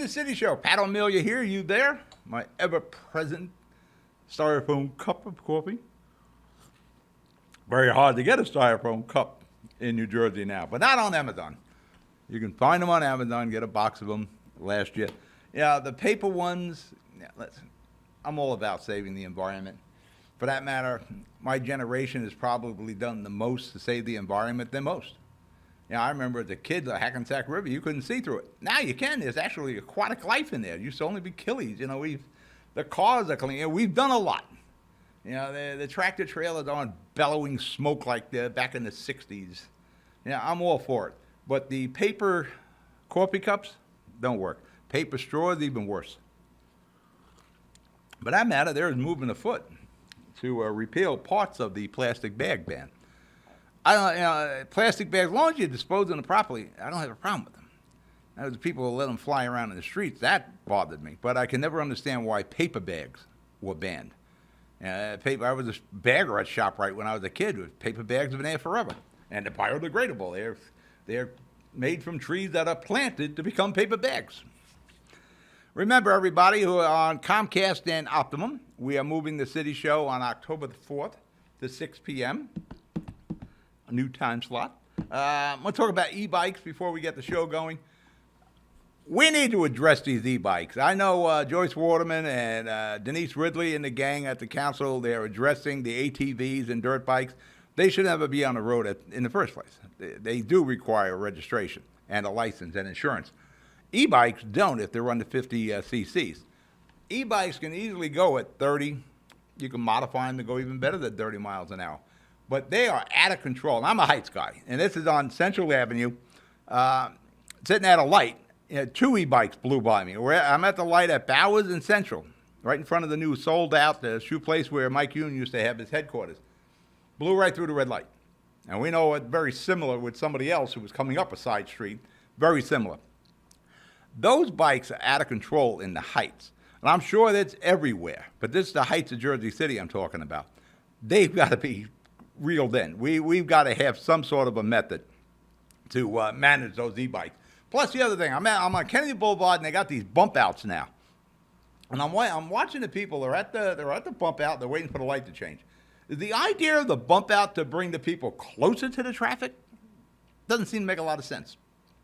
the City Show. Pat O'Melia here. You there? My ever-present styrofoam cup of coffee. Very hard to get a styrofoam cup in New Jersey now, but not on Amazon. You can find them on Amazon, get a box of them last year. Yeah, the paper ones, I'm all about saving the environment. For that matter, my generation has probably done the most to save the environment than most. I remember as a kid, the Hackensack River, you couldn't see through it. Now you can. There's actually aquatic life in there. It used to only be killies. The cars are clean. We've done a lot. The tractor trailers aren't bellowing smoke like back in the 60s. I'm all for it. But the paper coffee cups don't work. Paper straws, even worse. But that matter, there is movement afoot to repeal parts of the plastic bag ban. Plastic bags, as long as you dispose of them properly, I don't have a problem with them. Now, the people who let them fly around in the streets, that bothered me. But I can never understand why paper bags were banned. I was a bagger at ShopRite when I was a kid. Paper bags have been there forever. And they're biodegradable. They're made from trees that are planted to become paper bags. Remember, everybody who are on Comcast and Optimum, we are moving the City Show on October the 4th to 6 p.m., a new time slot. We'll talk about e-bikes before we get the show going. We need to address these e-bikes. I know Joyce Waterman and Denise Ridley and the gang at the council, they're addressing the ATVs and dirt bikes. They should never be on the road in the first place. They do require registration and a license and insurance. E-bikes don't if they're under 50 cc's. E-bikes can easily go at 30. You can modify them to go even better than 30 miles an hour. But they are out of control. I'm a Heights guy, and this is on Central Avenue, sitting at a light. Two e-bikes blew by me. I'm at the light at Bowers and Central, right in front of the new sold-out the shoe place where Mike Youn used to have his headquarters. Blew right through the red light. And we know it's very similar with somebody else who was coming up a side street. Very similar. Those bikes are out of control in the Heights. And I'm sure that's everywhere. But this is the Heights of Jersey City I'm talking about. They've got to be reeled in. We've got to have some sort of a method to manage those e-bikes. Plus, the other thing, I'm on Kennedy Boulevard, and they got these bump outs now. And I'm watching the people. They're at the bump out. They're waiting for the light to change. Is the idea of the bump out to bring the people closer to the traffic? Doesn't seem to make a lot of sense.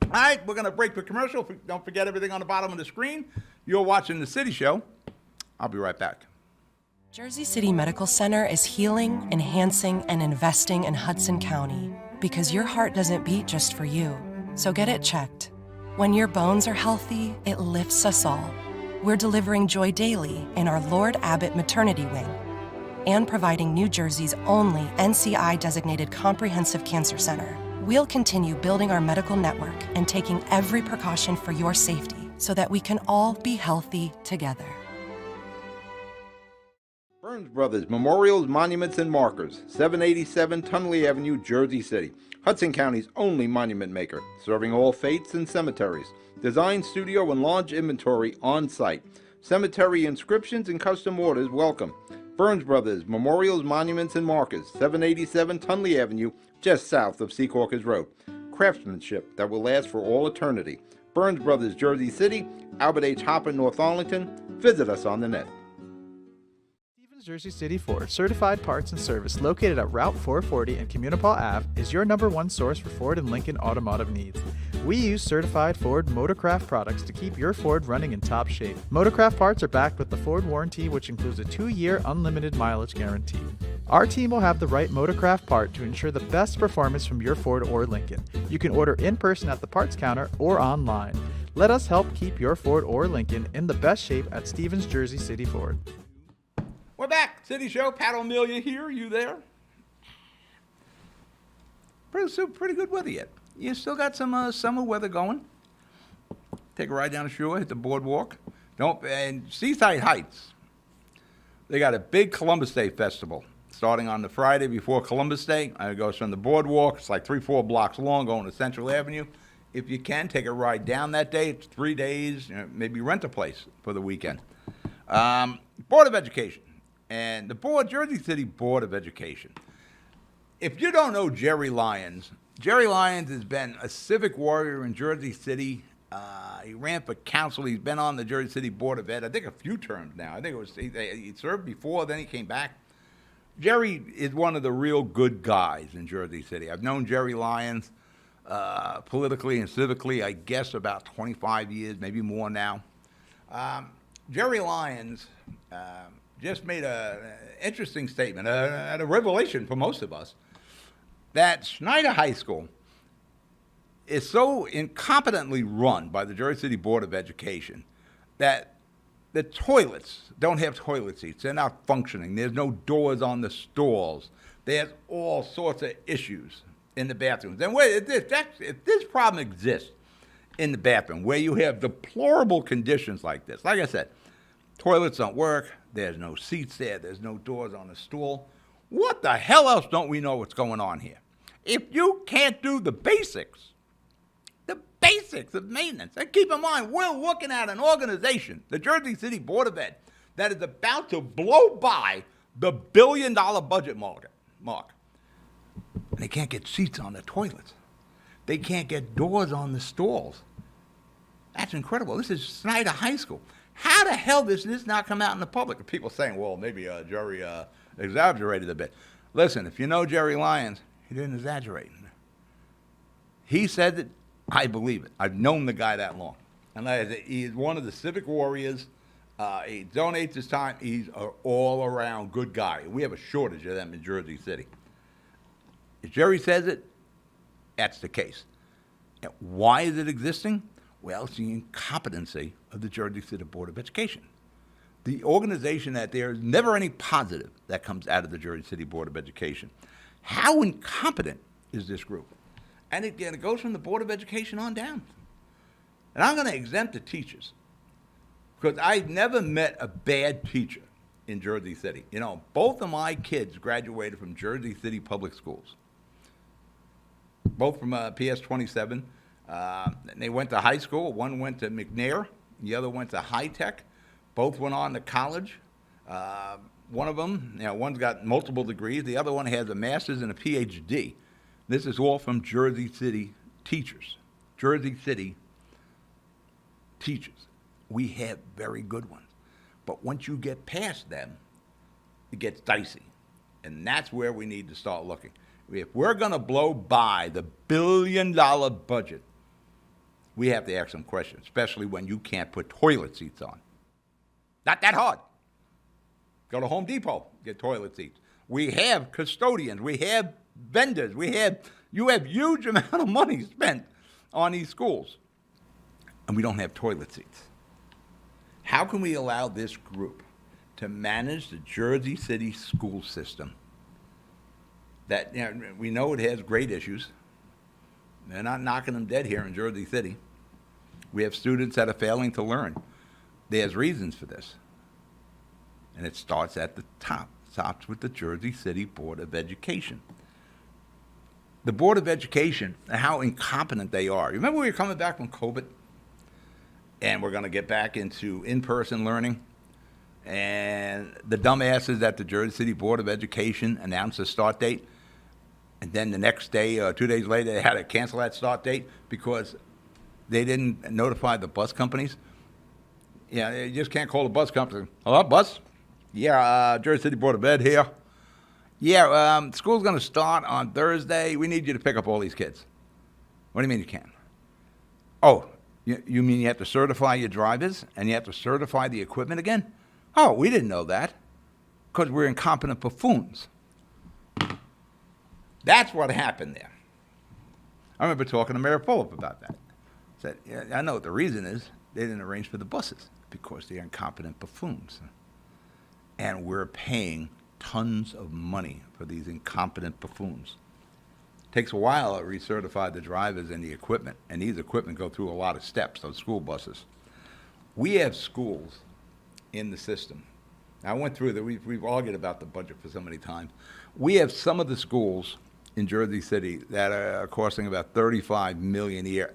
All right, we're going to break for commercial. Don't forget everything on the bottom of the screen. You're watching The City Show. I'll be right back. Jersey City Medical Center is healing, enhancing, and investing in Hudson County because your heart doesn't beat just for you. So get it checked. When your bones are healthy, it lifts us all. We're delivering joy daily in our Lord Abbott Maternity Wing and providing New Jersey's only NCI-designated comprehensive cancer center. We'll continue building our medical network and taking every precaution for your safety so that we can all be healthy together. Burns Brothers Memorials, Monuments, and Markers, 787 Tunley Avenue, Jersey City. Hudson County's only monument maker, serving all faiths and cemeteries. Design, studio, and large inventory on site. Cemetery inscriptions and custom orders welcome. Burns Brothers Memorials, Monuments, and Markers, 787 Tunley Avenue, just south of Secaucus Road. Craftsmanship that will last for all eternity. Burns Brothers, Jersey City, Albert H. Hopper, North Arlington. Visit us on the net. Jersey City Ford, certified parts and service located at Route 440 and Communipaw Ave, is your #1 source for Ford and Lincoln automotive needs. We use certified Ford Motorcraft products to keep your Ford running in top shape. Motorcraft parts are backed with the Ford warranty, which includes a 2-year unlimited mileage guarantee. Our team will have the right Motorcraft part to ensure the best performance from your Ford or Lincoln. You can order in person at the parts counter or online. Let us help keep your Ford or Lincoln in the best shape at Stevens Jersey City Ford. We're back. City Show. Pat O'Melia here. You there? Pretty good weather yet. You still got some summer weather going. Take a ride down the shore, hit the boardwalk. And Seaside Heights, they got a big Columbus Day festival starting on the Friday before Columbus Day. It goes from the boardwalk. It's like 3-4 blocks long going to Central Avenue. If you can, take a ride down that day. It's 3 days. Maybe rent a place for the weekend. Board of Education. And the Jersey City Board of Education. If you don't know Jerry Lyons has been a civic warrior in Jersey City He ran for council. He's been on the Jersey City Board of Ed, I think a few terms now. I think it was he served before, then he came back. Jerry is one of the real good guys in Jersey City. I've known Jerry Lyons politically and civically, I guess, about 25 years, maybe more now. Jerry Lyons just made an interesting statement, a revelation for most of us, that Snyder High School is so incompetently run by the Jersey City Board of Education that the toilets don't have toilet seats. They're not functioning. There's no doors on the stalls. There's all sorts of issues in the bathrooms. And if this problem exists in the bathroom, where you have deplorable conditions like this, like I said, toilets don't work, there's no seats there, there's no doors on the stool, what the hell else don't we know what's going on here? If you can't do the basics of maintenance. And keep in mind, we're looking at an organization, the Jersey City Board of Ed, that is about to blow by the $1 billion budget mark. And they can't get seats on the toilets. They can't get doors on the stalls. That's incredible. This is Snyder High School. How the hell does this not come out in the public? People saying, well, maybe Jerry exaggerated a bit. Listen, if you know Jerry Lyons, he didn't exaggerate. He said that. I believe it. I've known the guy that long. And he's one of the civic warriors. He donates his time. He's an all-around good guy. We have a shortage of them in Jersey City. If Jerry says it, that's the case. And why is it existing? Well, it's the incompetency of the Jersey City Board of Education. The organization that there is never any positive that comes out of the Jersey City Board of Education. How incompetent is this group? And it goes from the Board of Education on down. And I'm going to exempt the teachers, because I've never met a bad teacher in Jersey City. You know, both of my kids graduated from Jersey City Public Schools, both from PS 27. They went to high school. One went to McNair. The other went to High Tech. Both went on to college. One of them, one's got multiple degrees. The other one has a master's and a PhD. This is all from Jersey City teachers. Jersey City teachers. We have very good ones. But once you get past them, it gets dicey. And that's where we need to start looking. If we're going to blow by the $1 billion budget, we have to ask some questions, especially when you can't put toilet seats on. Not that hard. Go to Home Depot, get toilet seats. We have custodians. We have vendors. You have huge amount of money spent on these schools, and we don't have toilet seats. How can we allow this group to manage the Jersey City school system that, we know it has great issues? They're not knocking them dead here in Jersey City. We have students that are failing to learn. There's reasons for this. And it starts at the top. It starts with the Jersey City Board of Education. The Board of Education, how incompetent they are. Remember we were coming back from COVID? And we're going to get back into in-person learning? And the dumbasses at the Jersey City Board of Education announced a start date. And then the next day, 2 days later, they had to cancel that start date because they didn't notify the bus companies. Yeah, you just can't call the bus company. Hello, bus? Yeah, Jersey City Board of Ed here. Yeah, school's going to start on Thursday. We need you to pick up all these kids. What do you mean you can't? Oh, you mean you have to certify your drivers and you have to certify the equipment again? Oh, we didn't know that because we're incompetent buffoons. That's what happened there. I remember talking to Mayor Fulop about that. Said, yeah, I know what the reason is. They didn't arrange for the buses because they're incompetent buffoons. And we're paying tons of money for these incompetent buffoons. It takes a while to recertify the drivers and the equipment, and these equipment go through a lot of steps, those school buses. We have schools in the system. I went through that. We've argued about the budget for so many times. We have some of the schools in Jersey City that are costing about $35 million a year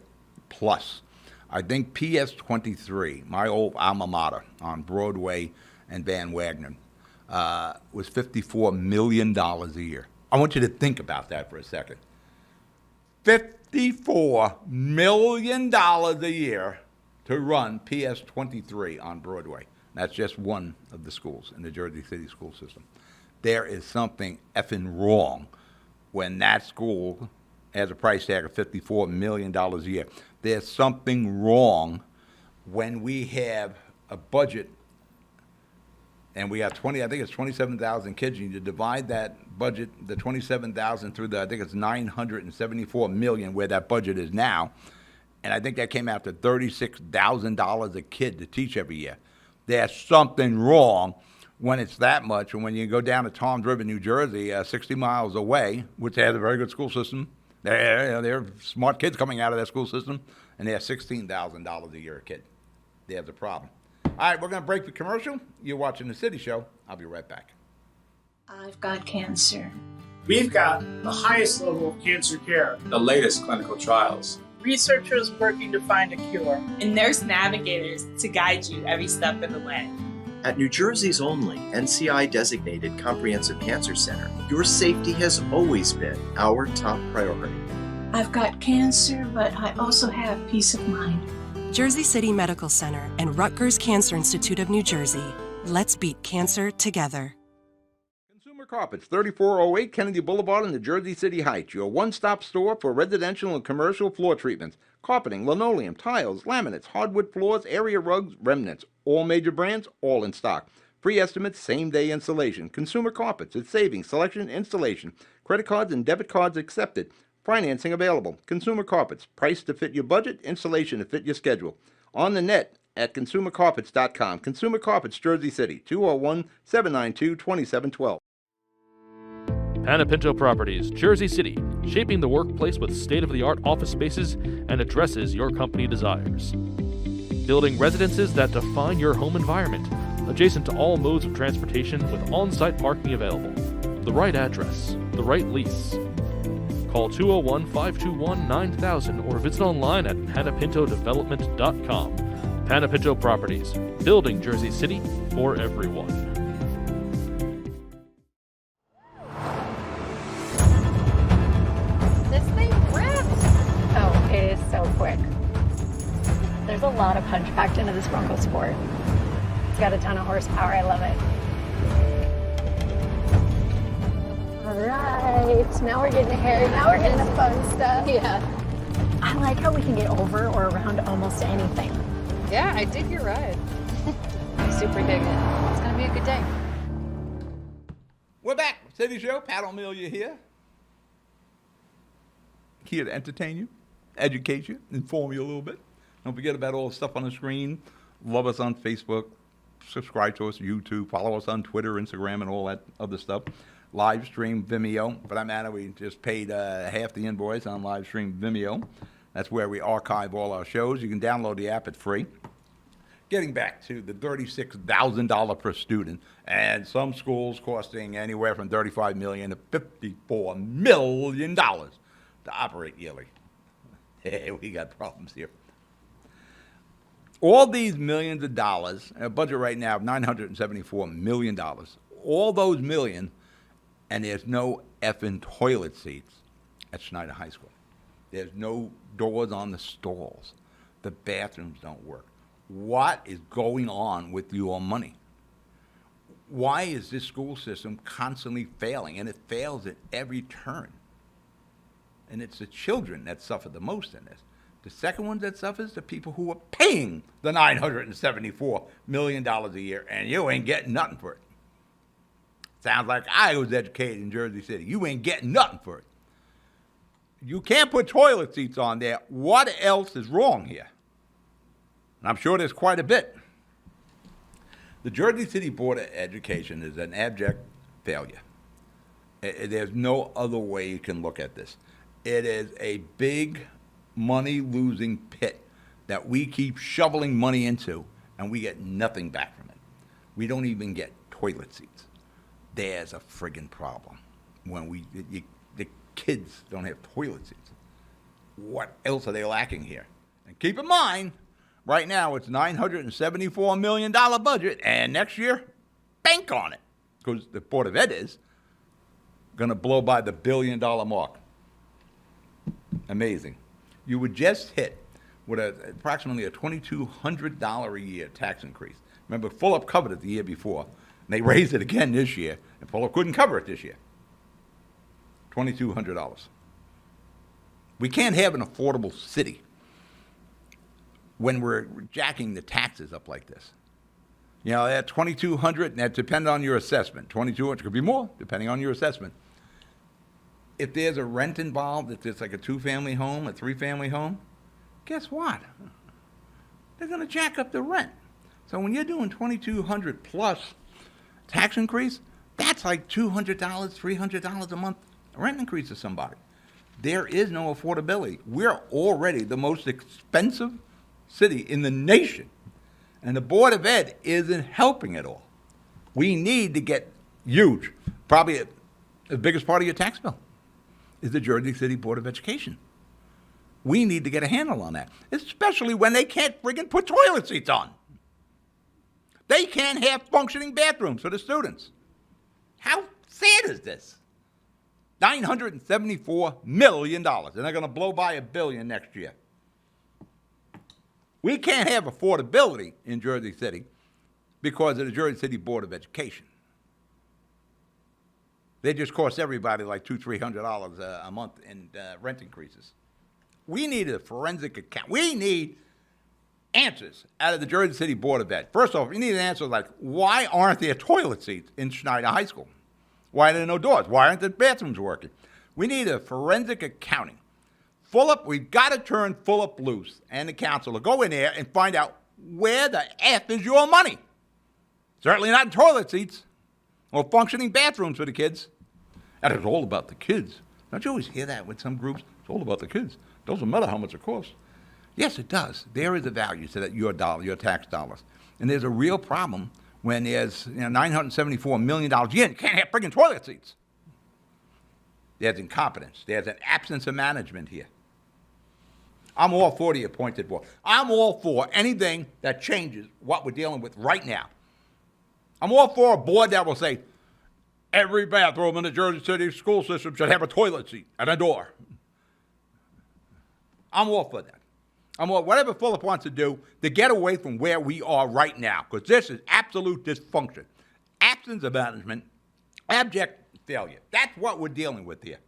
plus. I think PS 23, my old alma mater on Broadway and Van Wagner, was $54 million a year. I want you to think about that for a second. $54 million a year to run PS 23 on Broadway. That's just one of the schools in the Jersey City school system. There is something effing wrong when that school has a price tag of $54 million a year. There's something wrong when we have a budget and we have I think it's 27,000 kids. You need to divide that budget, the 27,000 through I think it's 974 million where that budget is now. And I think that came out to $36,000 a kid to teach every year. There's something wrong when it's that much. And when you go down to Toms River, New Jersey, 60 miles away, which has a very good school system, they're smart kids coming out of that school system, and they're $16,000 a year a kid. There's a problem. All right, we're going to break the commercial. You're watching The City Show. I'll be right back. I've got cancer. We've got the highest level of cancer care. The latest clinical trials. Researchers working to find a cure. And nurse navigators to guide you every step of the way. At New Jersey's only NCI-designated Comprehensive Cancer Center, your safety has always been our top priority. I've got cancer, but I also have peace of mind. Jersey City Medical Center and Rutgers Cancer Institute of New Jersey. Let's beat cancer together. Consumer Carpets, 3408 Kennedy Boulevard in the Jersey City Heights. Your one-stop store for residential and commercial floor treatments. Carpeting, linoleum, tiles, laminates, hardwood floors, area rugs, remnants. All major brands, all in stock. Free estimates, same-day installation. Consumer Carpets, it's savings, selection, installation. Credit cards and debit cards accepted. Financing available. Consumer Carpets, price to fit your budget, installation to fit your schedule. On the net at consumercarpets.com. Consumer Carpets, Jersey City, 201-792-2712. Panapinto Properties, Jersey City, shaping the workplace with state-of-the-art office spaces and addresses your company desires. Building residences that define your home environment, adjacent to all modes of transportation with on-site parking available. The right address, the right lease. Call 201-521-9000 or visit online at panapintodevelopment.com. Panapinto Properties, building Jersey City for everyone. This thing rips! Oh, it is so quick. There's a lot of punch packed into this Bronco Sport. It's got a ton of horsepower. I love it. All right, now we're getting hairy. Now we're getting the fun stuff. Yeah. I like how we can get over or around almost anything. Yeah, I dig your ride. I super dig it. It's gonna be a good day. We're back. City Show. Pat O'Melia here. Here to entertain you, educate you, inform you a little bit. Don't forget about all the stuff on the screen. Love us on Facebook. Subscribe to us on YouTube. Follow us on Twitter, Instagram, and all that other stuff. Live stream Vimeo. For that matter, we just paid half the invoice on live stream Vimeo. That's where we archive all our shows. You can download the app. It's free. Getting back to the $36,000 per student, and some schools costing anywhere from $35 million to $54 million to operate yearly. Hey, we got problems here. All these millions of dollars, a budget right now of $974 million, all those million, and there's no effing toilet seats at Schneider High School. There's no doors on the stalls. The bathrooms don't work. What is going on with your money? Why is this school system constantly failing? And it fails at every turn. And it's the children that suffer the most in this. The second one that suffers, the people who are paying the $974 million a year, and you ain't getting nothing for it. Sounds like I was educated in Jersey City. You ain't getting nothing for it. You can't put toilet seats on there. What else is wrong here? And I'm sure there's quite a bit. The Jersey City Board of Education is an abject failure. There's no other way you can look at this. It is a big money-losing pit that we keep shoveling money into, and we get nothing back from it. We don't even get toilet seats. There's a friggin' problem when the kids don't have toilet seats. What else are they lacking here? And keep in mind, right now it's $974 million budget, and next year, bank on it, because the Board of Ed is going to blow by the $1 billion mark. Amazing. You would just hit with approximately a $2,200 a year tax increase. Remember, Fulop covered it the year before, and they raised it again this year, and Fulop couldn't cover it this year. $2,200. We can't have an affordable city when we're jacking the taxes up like this. You know, at $2,200, and that depends on your assessment. $2,200 could be more, depending on your assessment. If there's a rent involved, if it's like a 2-family home, a 3-family home, guess what? They're going to jack up the rent. So when you're doing $2,200 plus tax increase, that's like $200, $300 a month rent increase to somebody. There is no affordability. We're already the most expensive city in the nation, and the Board of Ed isn't helping at all. We need to get huge. Probably the biggest part of your tax bill is the Jersey City Board of Education. We need to get a handle on that, especially when they can't friggin' put toilet seats on. They can't have functioning bathrooms for the students. How sad is this? $974 million, and they're going to blow by $1 billion next year. We can't have affordability in Jersey City because of the Jersey City Board of Education. They just cost everybody like $200-300 a month in rent increases. We need a forensic account. We need answers out of the Jersey City Board of Ed. First off, we need an answer like, why aren't there toilet seats in Schneider High School? Why are there no doors? Why aren't the bathrooms working? We need a forensic accounting. Fulop, we've got to turn Fulop loose and the council to go in there and find out where the F is your money. Certainly not in toilet seats or functioning bathrooms for the kids. And it's all about the kids. Don't you always hear that with some groups? It's all about the kids. Doesn't matter how much it costs. Yes, it does. There is a value to that your dollar, your tax dollars. And there's a real problem when there's $974 million a year and you can't have friggin' toilet seats. There's incompetence. There's an absence of management here. I'm all for the appointed board. I'm all for anything that changes what we're dealing with right now. I'm all for a board that will say, every bathroom in the Jersey City school system should have a toilet seat and a door. I'm all for that. I'm all, whatever Fulop wants to do to get away from where we are right now, because this is absolute dysfunction. Absence of management, abject failure. That's what we're dealing with here.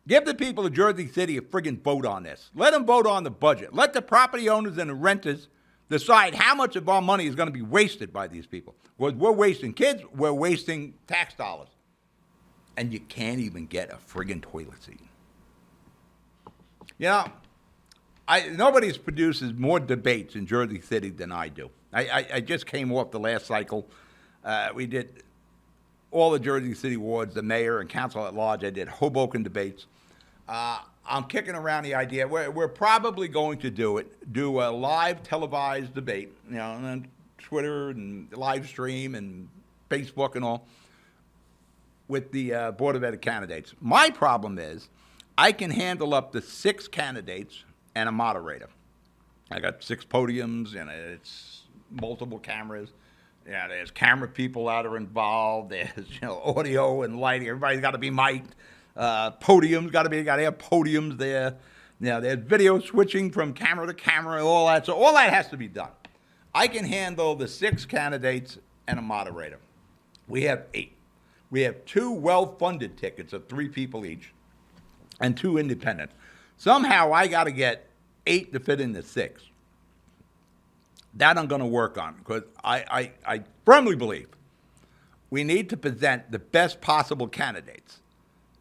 Give the people of Jersey City a friggin' vote on this. Let them vote on the budget. Let the property owners and the renters decide how much of our money is going to be wasted by these people. We're wasting kids, we're wasting tax dollars. And you can't even get a friggin' toilet seat. You know, nobody's produces more debates in Jersey City than I do. I just came off the last cycle. We did all the Jersey City wards, the mayor and council at large. I did Hoboken debates. I'm kicking around the idea. We're probably going to do a live televised debate, you know, on Twitter and live stream and Facebook and all, with the Board of Ed candidates. My problem is I can handle up to 6 candidates and a moderator. I got 6 podiums, and it's multiple cameras. Yeah, there's camera people that are involved. There's audio and lighting. Everybody's got to be mic'd. Podiums got to have podiums there. Now there's video switching from camera to camera and all that. So all that has to be done. I can handle the 6 candidates and a moderator. We have 8. We have 2 well-funded tickets of 3 people each, and 2 independent. Somehow I got to get 8 to fit into 6. That I'm going to work on, because I firmly believe we need to present the best possible candidates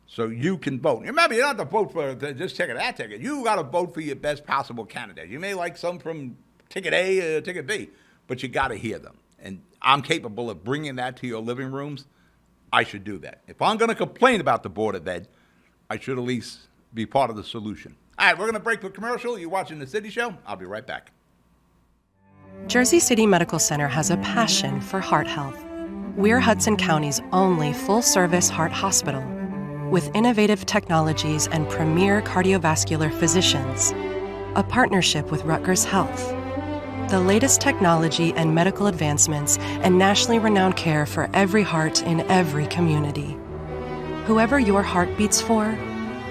so you can vote. Remember, you don't have to vote for this ticket or that ticket. You got to vote for your best possible candidate. You may like some from ticket A or ticket B, but you got to hear them. And I'm capable of bringing that to your living rooms. I should do that. If I'm going to complain about the Board of Ed, I should at least be part of the solution. All right, we're going to break for commercial. You're watching The City Show. I'll be right back. Jersey City Medical Center has a passion for heart health. We're Hudson County's only full-service heart hospital, with innovative technologies and premier cardiovascular physicians, a partnership with Rutgers Health, the latest technology and medical advancements, and nationally renowned care for every heart in every community. Whoever your heart beats for,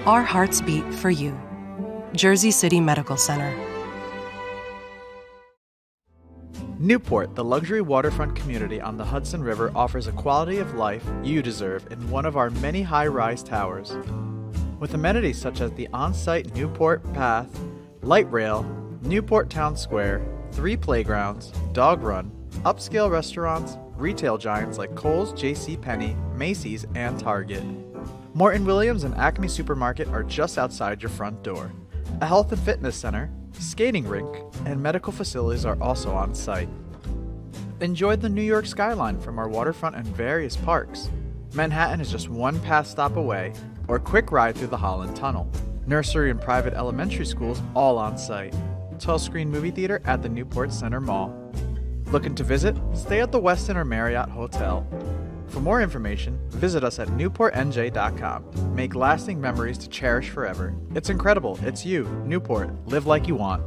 our hearts beat for you. Jersey City Medical Center. Newport, the luxury waterfront community on the Hudson River, offers a quality of life you deserve in one of our many high-rise towers. With amenities such as the on-site Newport Path, light rail, Newport Town Square, 3 playgrounds, dog run, upscale restaurants, retail giants like Kohl's, JCPenney, Macy's, and Target. Morton Williams and Acme Supermarket are just outside your front door. A health and fitness center, skating rink, and medical facilities are also on site. Enjoy the New York skyline from our waterfront and various parks. Manhattan is just one path stop away, or quick ride through the Holland Tunnel. Nursery and private elementary schools all on site. 12-screen movie theater at the Newport Center Mall. Looking to visit? Stay at the Westin or Marriott Hotel. For more information, visit us at newportnj.com. Make lasting memories to cherish forever. It's incredible. It's you, Newport. Live like you want.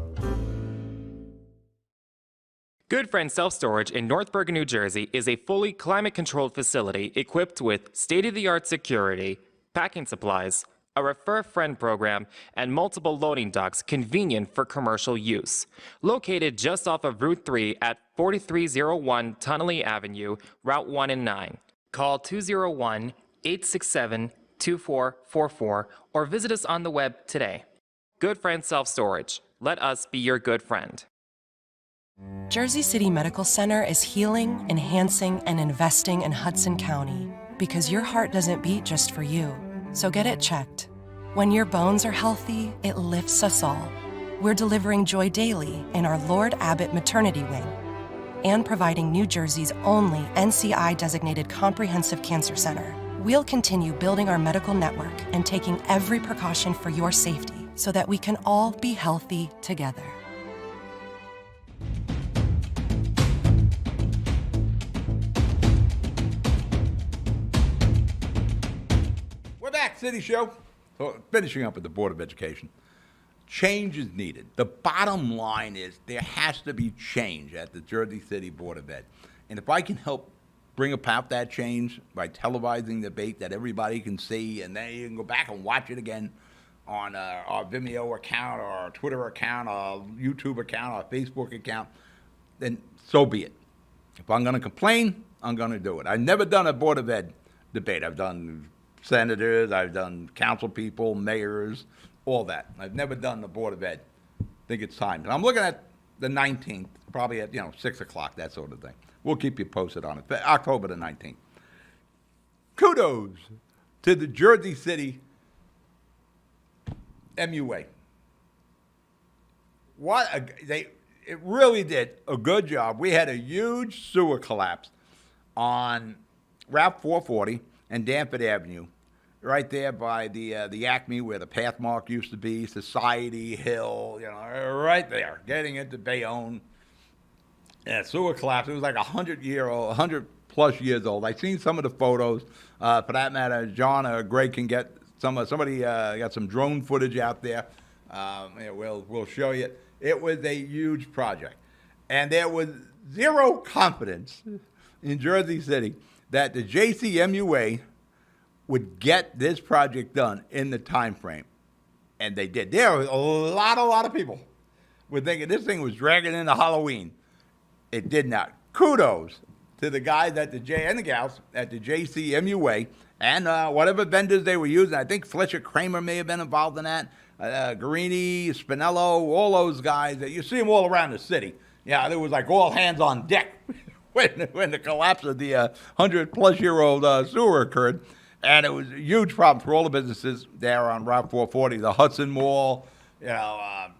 Good Friend Self Storage in North Bergen, New Jersey is a fully climate-controlled facility equipped with state-of-the-art security, packing supplies, a Refer Friend program, and multiple loading docks convenient for commercial use. Located just off of Route 3 at 4301 Tunnelly Avenue, Route 1 and 9. Call 201-867-2444 or visit us on the web today. Good Friend Self Storage. Let us be your good friend. Jersey City Medical Center is healing, enhancing, and investing in Hudson County because your heart doesn't beat just for you. So get it checked. When your bones are healthy, it lifts us all. We're delivering joy daily in our Lord Abbott Maternity Wing and providing New Jersey's only NCI-designated comprehensive cancer center. We'll continue building our medical network and taking every precaution for your safety so that we can all be healthy together. City Show. So, finishing up with the Board of Education. Change is needed. The bottom line is there has to be change at the Jersey City Board of Ed. And if I can help bring about that change by televising the debate that everybody can see, and then you can go back and watch it again on our Vimeo account, or our Twitter account, our YouTube account, our Facebook account, then so be it. If I'm going to complain, I'm going to do it. I've never done a Board of Ed debate. I've done senators, I've done council people, mayors, all that. I've never done the Board of Ed. I think it's time. And I'm looking at the 19th, probably at 6 o'clock, that sort of thing. We'll keep you posted on it. October the 19th. Kudos to the Jersey City MUA. It really did a good job. We had a huge sewer collapse on Route 440 and Danford Avenue, right there by the Acme where the Pathmark used to be, Society Hill, right there, getting into Bayonne. Yeah, sewer collapse. It was like 100+ years old. I've seen some of the photos. For that matter, John or Greg can get somebody got some drone footage out there. We'll show you. It was a huge project, and there was zero confidence in Jersey City that the JCMUA would get this project done in the time frame, and they did. There was a lot of people were thinking this thing was dragging into Halloween. It did not. Kudos to the guys and the gals at the JCMUA and whatever vendors they were using. I think Fletcher Kramer may have been involved in that. Guarini, Spinello, all those guys. You see them all around the city. Yeah, there was like all hands on deck when the collapse of the 100+-year-old sewer occurred. And it was a huge problem for all the businesses there on Route 440, the Hudson Mall, the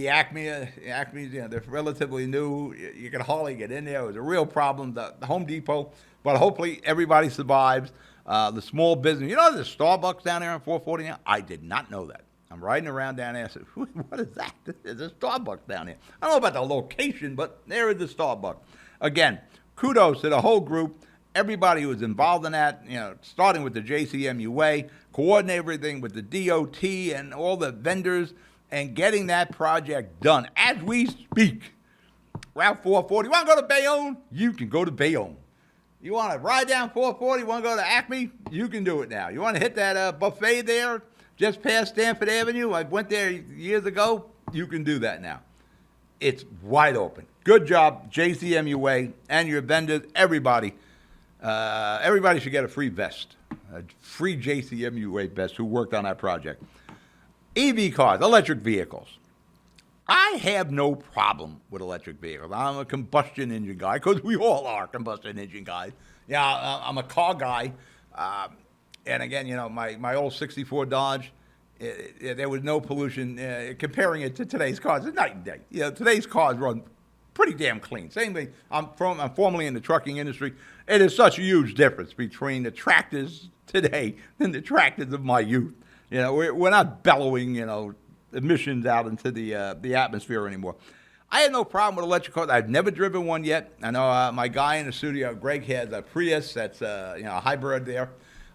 Acme's, they're relatively new. You can hardly get in there. It was a real problem. The Home Depot, but hopefully everybody survives. The small business, there's Starbucks down there on 440 now? I did not know that. I'm riding around down there. I said, what is that? There's a Starbucks down here. I don't know about the location, but there is the Starbucks. Again, kudos to the whole group. Everybody who was involved in that, starting with the JCMUA, coordinate everything with the DOT and all the vendors, and getting that project done as we speak. Route 440. You want to go to Bayonne? You can go to Bayonne. You want to ride down 440, you want to go to Acme? You can do it now. You want to hit that buffet there just past Stanford Avenue? I went there years ago. You can do that now. It's wide open. Good job, JCMUA, and your vendors, everybody. Everybody should get a free vest, a free JCMUA vest who worked on that project. EV cars, electric vehicles. I have no problem with electric vehicles. I'm a combustion engine guy, because we all are combustion engine guys. Yeah, I'm a car guy. And again, my old 64 Dodge, there was no pollution. Comparing it to today's cars, it's night and day. Today's cars run pretty damn clean. Same thing. I'm formerly in the trucking industry. It is such a huge difference between the tractors today and the tractors of my youth. We're not bellowing, emissions out into the atmosphere anymore. I have no problem with electric cars. I've never driven one yet. I know my guy in the studio, Greg, has a Prius that's a hybrid there.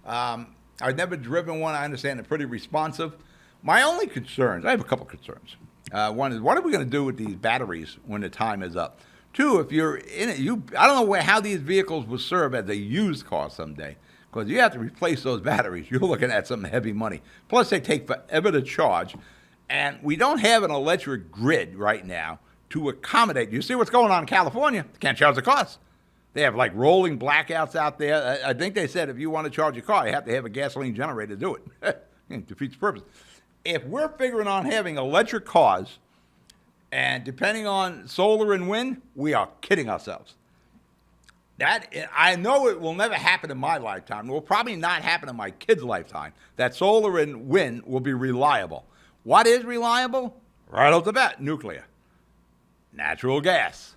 I've never driven one. I understand they're pretty responsive. My only concerns, I have a couple concerns. One is, what are we going to do with these batteries when the time is up? Two, if you're in it, I don't know how these vehicles will serve as a used car someday, because you have to replace those batteries. You're looking at some heavy money. Plus, they take forever to charge. And we don't have an electric grid right now to accommodate. You see what's going on in California? They can't charge the cars. They have like rolling blackouts out there. I think they said if you want to charge your car, you have to have a gasoline generator to do it. It defeats the purpose. If we're figuring on having electric cars, and depending on solar and wind, we are kidding ourselves. I know it will never happen in my lifetime. It will probably not happen in my kid's lifetime, that solar and wind will be reliable. What is reliable? Right off the bat, nuclear, natural gas,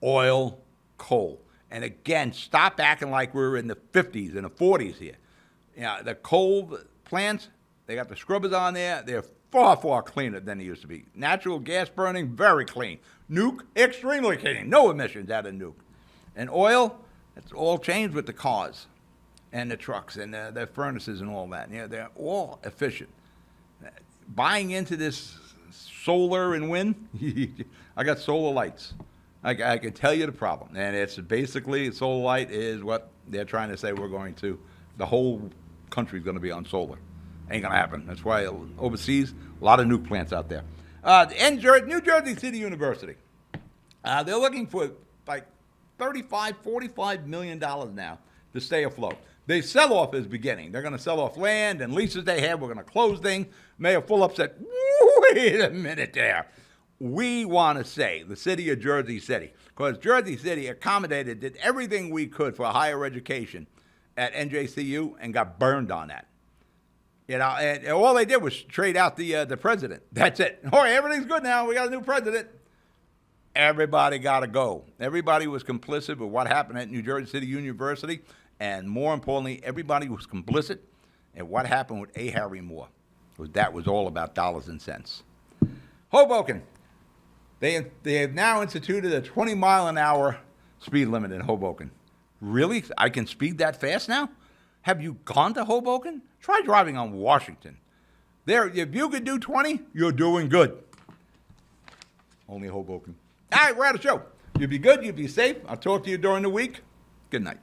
oil, coal. And again, stop acting like we're in the 50s and the 40s here. The coal plants, they got the scrubbers on there. They're far, far cleaner than they used to be. Natural gas burning, very clean. Nuke, extremely clean. No emissions out of nuke. And oil, it's all changed with the cars and the trucks and the furnaces and all that. They're all efficient. Buying into this solar and wind, I got solar lights. I can tell you the problem. And it's basically, solar light is what they're trying to say the whole country's going to be on solar. Ain't going to happen. That's why overseas, a lot of nuke plants out there. New Jersey City University. They're looking for like $35, $45 million now to stay afloat. The sell-off is beginning. They're going to sell off land and leases they have. We're going to close things. Mayor Fulop said, wait a minute there. We want to say the city of Jersey City, because Jersey City did everything we could for higher education at NJCU and got burned on that. And all they did was trade out the president. That's it. All right, everything's good now. We got a new president. Everybody got to go. Everybody was complicit with what happened at New Jersey City University. And more importantly, everybody was complicit in what happened with A. Harry Moore. Because that was all about dollars and cents. Hoboken. They have now instituted a 20-mile-an-hour speed limit in Hoboken. Really? I can speed that fast now? Have you gone to Hoboken? Try driving on Washington. If you could do 20, you're doing good. Only Hoboken. All right, we're out of the show. You'll be good. You'll be safe. I'll talk to you during the week. Good night.